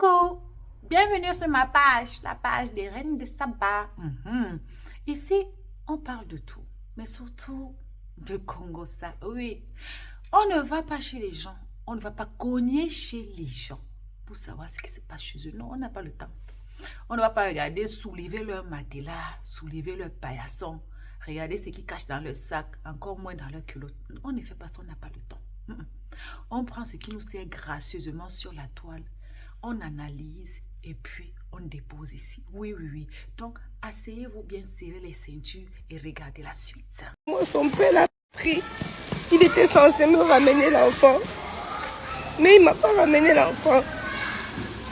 Coucou, bienvenue sur ma page, la page des Reines de Saba. Ici, on parle de tout, mais surtout de Congo ça. Oui, on ne va pas chez les gens, on ne va pas cogner chez les gens pour savoir ce qui se passe chez eux. Non, on n'a pas le temps. On ne va pas regarder soulever leur matelas, soulever leur paillasson, regarder ce qu'ils cachent dans leur sac, encore moins dans leur culotte. On ne fait pas ça, on n'a pas le temps. On prend ce qui nous sert gracieusement sur la toile, on analyse et puis on dépose ici. Oui, oui, oui. Donc, asseyez-vous bien, serrez les ceintures et regardez la suite. Moi, son père l'a pris. Il était censé me ramener l'enfant. Mais il ne m'a pas ramené l'enfant.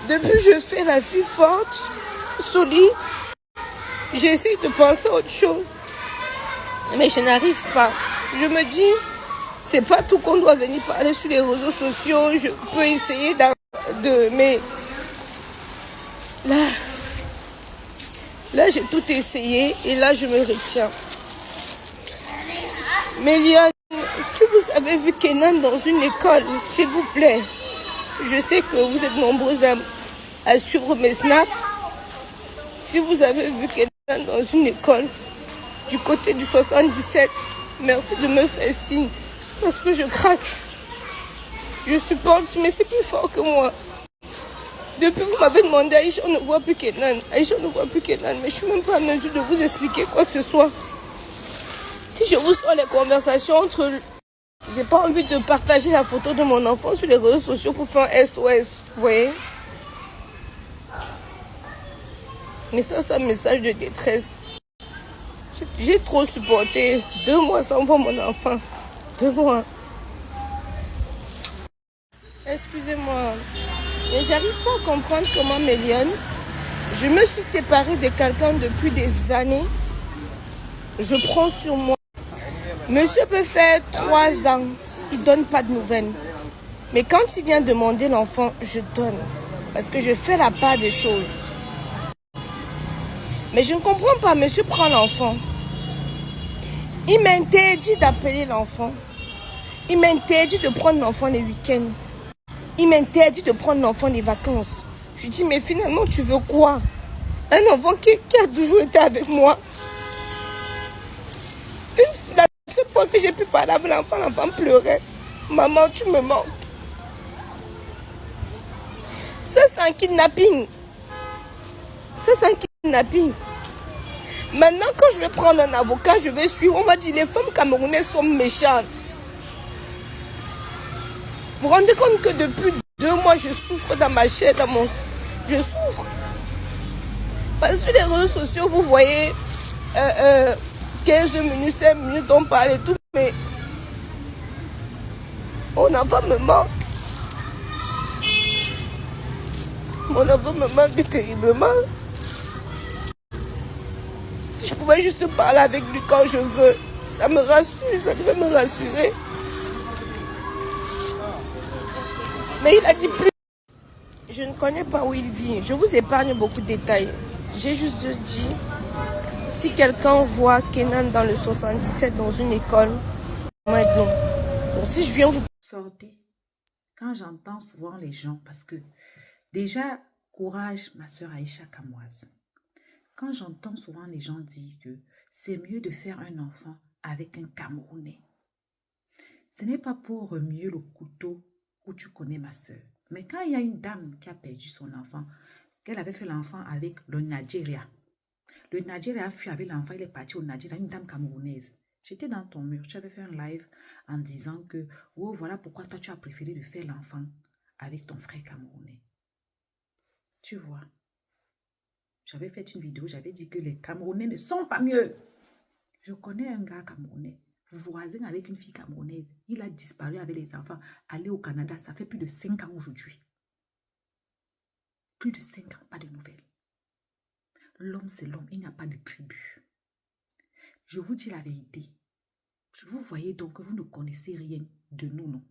Depuis, je fais la fille forte, solide. J'essaie de penser à autre chose. Mais je n'arrive pas. Je me dis, c'est pas tout qu'on doit venir parler sur les réseaux sociaux. Je peux essayer mais là, j'ai tout essayé et là, je me retiens. Mais Lyon, si vous avez vu Kenan dans une école, s'il vous plaît, je sais que vous êtes nombreux à suivre mes snaps. Si vous avez vu Kenan dans une école du côté du 77, merci de me faire signe parce que je craque. Je supporte, mais c'est plus fort que moi. Depuis, vous m'avez demandé, Aïcha, on ne voit plus Kenan. Aïcha, on ne voit plus Kenan, mais je ne suis même pas en mesure de vous expliquer quoi que ce soit. Si je vous sors les conversations entre... J'ai pas envie de partager la photo de mon enfant sur les réseaux sociaux pour faire un SOS, vous voyez. Mais ça, c'est un message de détresse. J'ai trop supporté. 2 mois sans voir mon enfant. 2 mois. Excusez-moi. Mais j'arrive pas à comprendre comment Méliane. Je me suis séparée de quelqu'un depuis des années. Je prends sur moi. Monsieur peut faire 3 ans. Il donne pas de nouvelles. Mais quand il vient demander l'enfant, je donne. Parce que je fais la part des choses. Mais je ne comprends pas. Monsieur prend l'enfant. Il m'interdit d'appeler l'enfant. Il m'interdit de prendre l'enfant les week-ends. Il m'interdit de prendre l'enfant les vacances. Je lui dis, mais finalement, tu veux quoi? Un enfant qui a toujours été avec moi. La seule fois que j'ai pu parler avec l'enfant pleurait. Maman, tu me manques. Ça, c'est un kidnapping. Ça, c'est un kidnapping. Maintenant, quand je vais prendre un avocat, je vais suivre. On m'a dit, les femmes camerounaises sont méchantes. Vous vous rendez compte que depuis 2 mois, je souffre dans ma chair, Je souffre. Parce que sur les réseaux sociaux, vous voyez 15 minutes, 5 minutes, on parle et tout, mais mon enfant me manque. Mon enfant me manque terriblement. Si je pouvais juste parler avec lui quand je veux, ça me rassure, ça devait me rassurer. Mais il a dit plus. Je ne connais pas où il vit. Je vous épargne beaucoup de détails. J'ai juste dit, si quelqu'un voit Kenan dans le 77 dans une école, donc si je viens vous... Sortez. Quand j'entends souvent les gens, parce que déjà, courage, ma soeur Aïcha Kamoise. Quand j'entends souvent les gens dire que c'est mieux de faire un enfant avec un Camerounais, ce n'est pas pour remuer le couteau où tu connais ma soeur. Mais quand il y a une dame qui a perdu son enfant, qu'elle avait fait l'enfant avec le Nigeria a fui avec l'enfant, il est parti au Nigeria, une dame camerounaise. J'étais dans ton mur, tu avais fait un live en disant que, oh, voilà pourquoi toi tu as préféré de faire l'enfant avec ton frère camerounais. Tu vois, j'avais fait une vidéo, j'avais dit que les Camerounais ne sont pas mieux. Je connais un gars camerounais, voisin avec une fille camerounaise. Il a disparu avec les enfants, allé au Canada, ça fait plus de 5 ans aujourd'hui. Plus de 5 ans, pas de nouvelles. L'homme, c'est l'homme, il n'y a pas de tribu. Je vous dis la vérité. Vous voyez donc que vous ne connaissez rien de nous, non?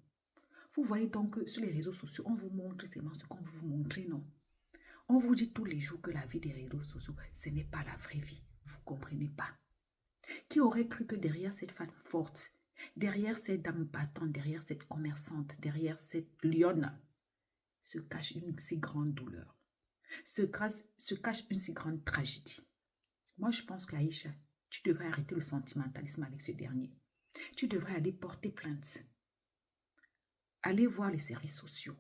Vous voyez donc que sur les réseaux sociaux, on vous montre seulement ce qu'on veut vous montrer, non? On vous dit tous les jours que la vie des réseaux sociaux, ce n'est pas la vraie vie. Vous ne comprenez pas. Qui aurait cru que derrière cette femme forte, derrière cette dame battante, derrière cette commerçante, derrière cette lionne, se cache une si grande douleur, se cache une si grande tragédie. Moi, je pense qu'Aïcha, tu devrais arrêter le sentimentalisme avec ce dernier. Tu devrais aller porter plainte. Aller voir les services sociaux.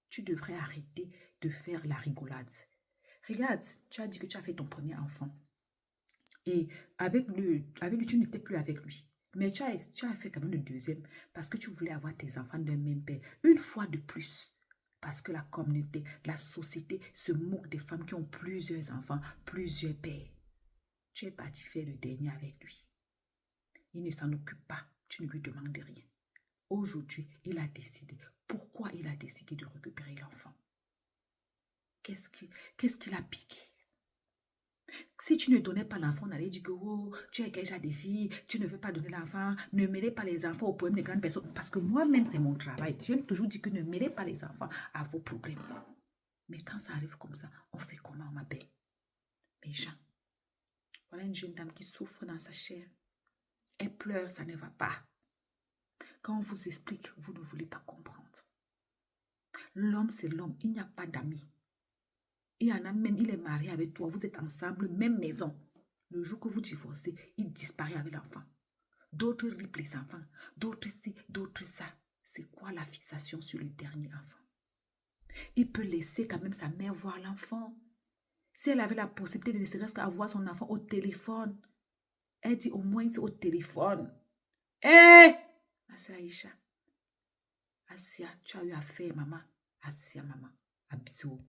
Tu devrais arrêter de faire la rigolade. Regarde, tu as dit que tu as fait ton premier enfant. Et avec lui, tu n'étais plus avec lui. Mais tu as fait quand même le deuxième parce que tu voulais avoir tes enfants d'un même père. Une fois de plus. Parce que la communauté, la société se moque des femmes qui ont plusieurs enfants, plusieurs pères. Tu es parti faire le dernier avec lui. Il ne s'en occupe pas. Tu ne lui demandes rien. Aujourd'hui, il a décidé. Pourquoi il a décidé de récupérer l'enfant? Qu'est-ce qu'il a piqué? Si tu ne donnais pas l'enfant, on allait dire que oh, tu es déjà des filles, tu ne veux pas donner l'enfant, ne mêlez pas les enfants aux problèmes des grandes personnes. Parce que moi-même, c'est mon travail. J'aime toujours dire que ne mêlez pas les enfants à vos problèmes. Mais quand ça arrive comme ça, on fait comment, ma belle? Mais Jean, voilà une jeune dame qui souffre dans sa chair. Elle pleure, ça ne va pas. Quand on vous explique, vous ne voulez pas comprendre. L'homme, c'est l'homme. Il n'y a pas d'amis. Il y en a même, il est marié avec toi. Vous êtes ensemble, même maison. Le jour que vous divorcez, il disparaît avec l'enfant. D'autres ripent les enfants. D'autres ci, d'autres ça. C'est quoi la fixation sur le dernier enfant? Il peut laisser quand même sa mère voir l'enfant. Si elle avait la possibilité de ne serait-ce qu'avoir son enfant au téléphone, elle dit au moins c'est au téléphone. Hé! Ma soeur Aïcha. Asia, tu as eu affaire, maman. Asia, maman. À bisous.